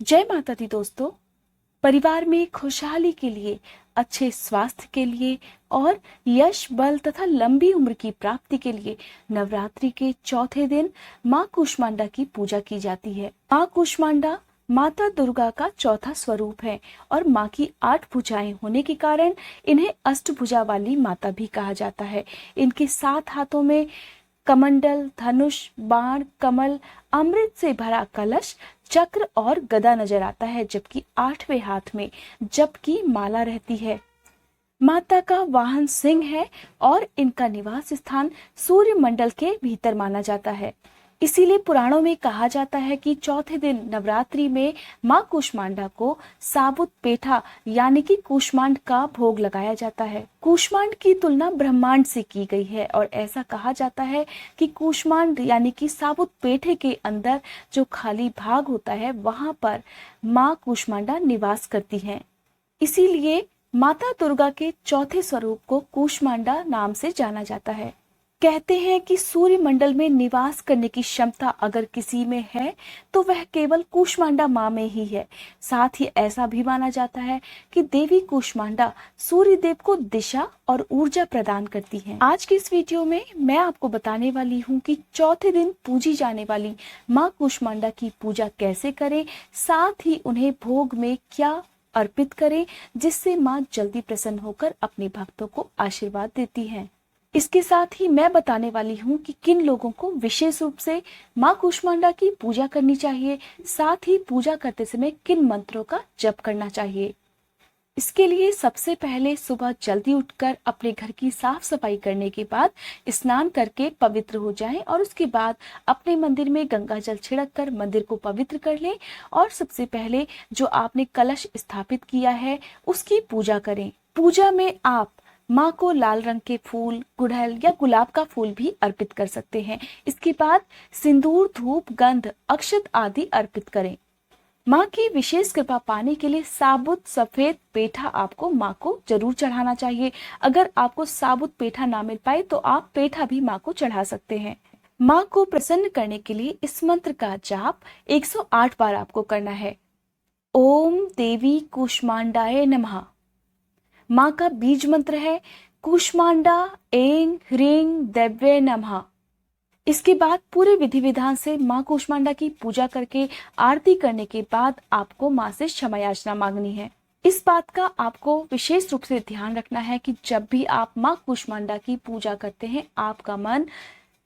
जय माता दी दोस्तों। परिवार में खुशहाली के लिए, अच्छे स्वास्थ्य के लिए और यश, बल तथा लंबी उम्र की प्राप्ति के लिए नवरात्रि के चौथे दिन माँ कूष्मांडा की पूजा की जाती है। माँ कूष्मांडा माता दुर्गा का चौथा स्वरूप है और माँ की 8 भुजाएं होने के कारण इन्हें अष्टभुजा वाली माता भी कहा जाता है। इनके 7 हाथों में कमंडल, धनुष, बाण, कमल, अमृत से भरा कलश, चक्र और गदा नजर आता है, जबकि 8वें हाथ में जप की माला रहती है। माता का वाहन सिंह है और इनका निवास स्थान सूर्य मंडल के भीतर माना जाता है। इसीलिए पुराणों में कहा जाता है कि चौथे दिन नवरात्रि में माँ कूष्मांडा को साबुत पेठा यानी कि कूष्मांड का भोग लगाया जाता है। कूष्मांड की तुलना ब्रह्मांड से की गई है और ऐसा कहा जाता है कि कूष्मांड यानी कि साबुत पेठे के अंदर जो खाली भाग होता है वहां पर माँ कूष्मांडा निवास करती हैं। इसीलिए माता दुर्गा के चौथे स्वरूप को कूष्मांडा नाम से जाना जाता है। कहते हैं कि सूर्य मंडल में निवास करने की क्षमता अगर किसी में है तो वह केवल कूष्मांडा माँ में ही है। साथ ही ऐसा भी माना जाता है कि देवी कूष्मांडा सूर्य देव को दिशा और ऊर्जा प्रदान करती हैं। आज की इस वीडियो में मैं आपको बताने वाली हूँ कि चौथे दिन पूजी जाने वाली माँ कूष्मांडा की पूजा कैसे करें, साथ ही उन्हें भोग में क्या अर्पित करें जिससे माँ जल्दी प्रसन्न होकर अपने भक्तों को आशीर्वाद देती हैं। इसके साथ ही मैं बताने वाली हूँ कि किन लोगों को विशेष रूप से माँ कूष्मांडा की पूजा करनी चाहिए, साथ ही पूजा करते समय किन मंत्रों का जप करना चाहिए। इसके लिए सबसे पहले सुबह जल्दी उठकर अपने घर की साफ सफाई करने के बाद स्नान करके पवित्र हो जाएं और उसके बाद अपने मंदिर में गंगा जल छिड़क कर मंदिर को पवित्र कर लें और सबसे पहले जो आपने कलश स्थापित किया है उसकी पूजा करें। पूजा में आप माँ को लाल रंग के फूल, गुड़हल या गुलाब का फूल भी अर्पित कर सकते हैं। इसके बाद सिंदूर, धूप, गंध, अक्षत आदि अर्पित करें। माँ की विशेष कृपा पाने के लिए साबुत सफेद पेठा आपको माँ को जरूर चढ़ाना चाहिए। अगर आपको साबुत पेठा ना मिल पाए तो आप पेठा भी माँ को चढ़ा सकते हैं। माँ को प्रसन्न करने के लिए इस मंत्र का जाप 108 बार आपको करना है। ओम देवी कूष्मांडाय नमः। माँ का बीज मंत्र है कूष्मांडा ऐं ह्रीं देव्ये नमः। इसके बाद पूरे विधि विधान से माँ कूष्मांडा की पूजा करके आरती करने के बाद आपको माँ से क्षमा याचना मांगनी है। इस बात का आपको विशेष रूप से ध्यान रखना है कि जब भी आप माँ कूष्मांडा की पूजा करते हैं आपका मन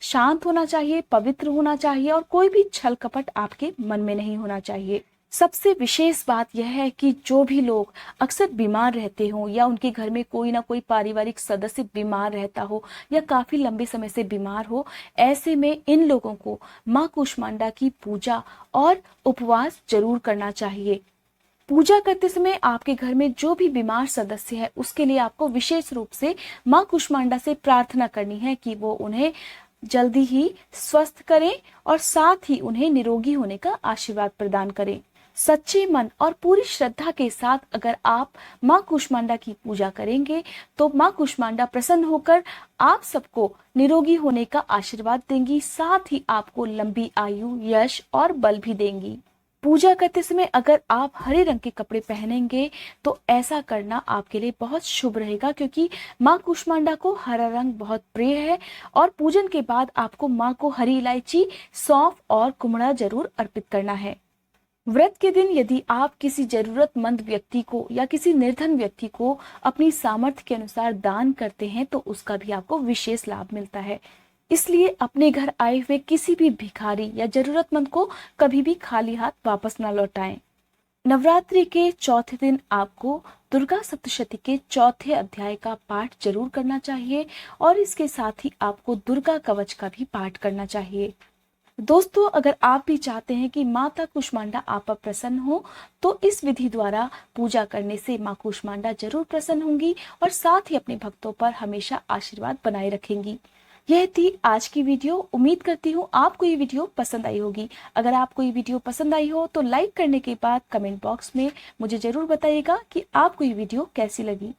शांत होना चाहिए, पवित्र होना चाहिए और कोई भी छल कपट आपके मन में नहीं होना चाहिए। सबसे विशेष बात यह है कि जो भी लोग अक्सर बीमार रहते हो या उनके घर में कोई ना कोई पारिवारिक सदस्य बीमार रहता हो या काफी लंबे समय से बीमार हो, ऐसे में इन लोगों को माँ कूष्मांडा की पूजा और उपवास जरूर करना चाहिए। पूजा करते समय आपके घर में जो भी बीमार सदस्य है उसके लिए आपको विशेष रूप से माँ कूष्मांडा से प्रार्थना करनी है कि वो उन्हें जल्दी ही स्वस्थ करें और साथ ही उन्हें निरोगी होने का आशीर्वाद प्रदान करें। सच्चे मन और पूरी श्रद्धा के साथ अगर आप माँ कूष्मांडा की पूजा करेंगे तो माँ कूष्मांडा प्रसन्न होकर आप सबको निरोगी होने का आशीर्वाद देंगी, साथ ही आपको लंबी आयु, यश और बल भी देंगी। पूजा करते समय अगर आप हरे रंग के कपड़े पहनेंगे तो ऐसा करना आपके लिए बहुत शुभ रहेगा, क्योंकि माँ कूष्मांडा को हरा रंग बहुत प्रिय है। और पूजन के बाद आपको माँ को हरी इलायची, सौंफ और कुमड़ा जरूर अर्पित करना है। व्रत के दिन यदि आप किसी जरूरतमंद व्यक्ति को या किसी निर्धन व्यक्ति को अपनी सामर्थ्य के अनुसार दान करते हैं तो उसका भी आपको विशेष लाभ मिलता है। इसलिए अपने घर आए हुए किसी भी भिखारी या जरूरतमंद को कभी भी खाली हाथ वापस न लौटाएं। नवरात्रि के चौथे दिन आपको दुर्गा सप्तशती के चौथे अध्याय का पाठ जरूर करना चाहिए और इसके साथ ही आपको दुर्गा कवच का भी पाठ करना चाहिए। दोस्तों, अगर आप भी चाहते हैं कि माता कूष्मांडा आप पर प्रसन्न हो तो इस विधि द्वारा पूजा करने से माँ कूष्मांडा जरूर प्रसन्न होंगी और साथ ही अपने भक्तों पर हमेशा आशीर्वाद बनाए रखेंगी। यह थी आज की वीडियो। उम्मीद करती हूँ आपको ये वीडियो पसंद आई होगी। अगर आपको ये वीडियो पसंद आई हो तो लाइक करने के बाद कमेंट बॉक्स में मुझे जरूर बताइएगा कि आपको ये वीडियो कैसी लगी।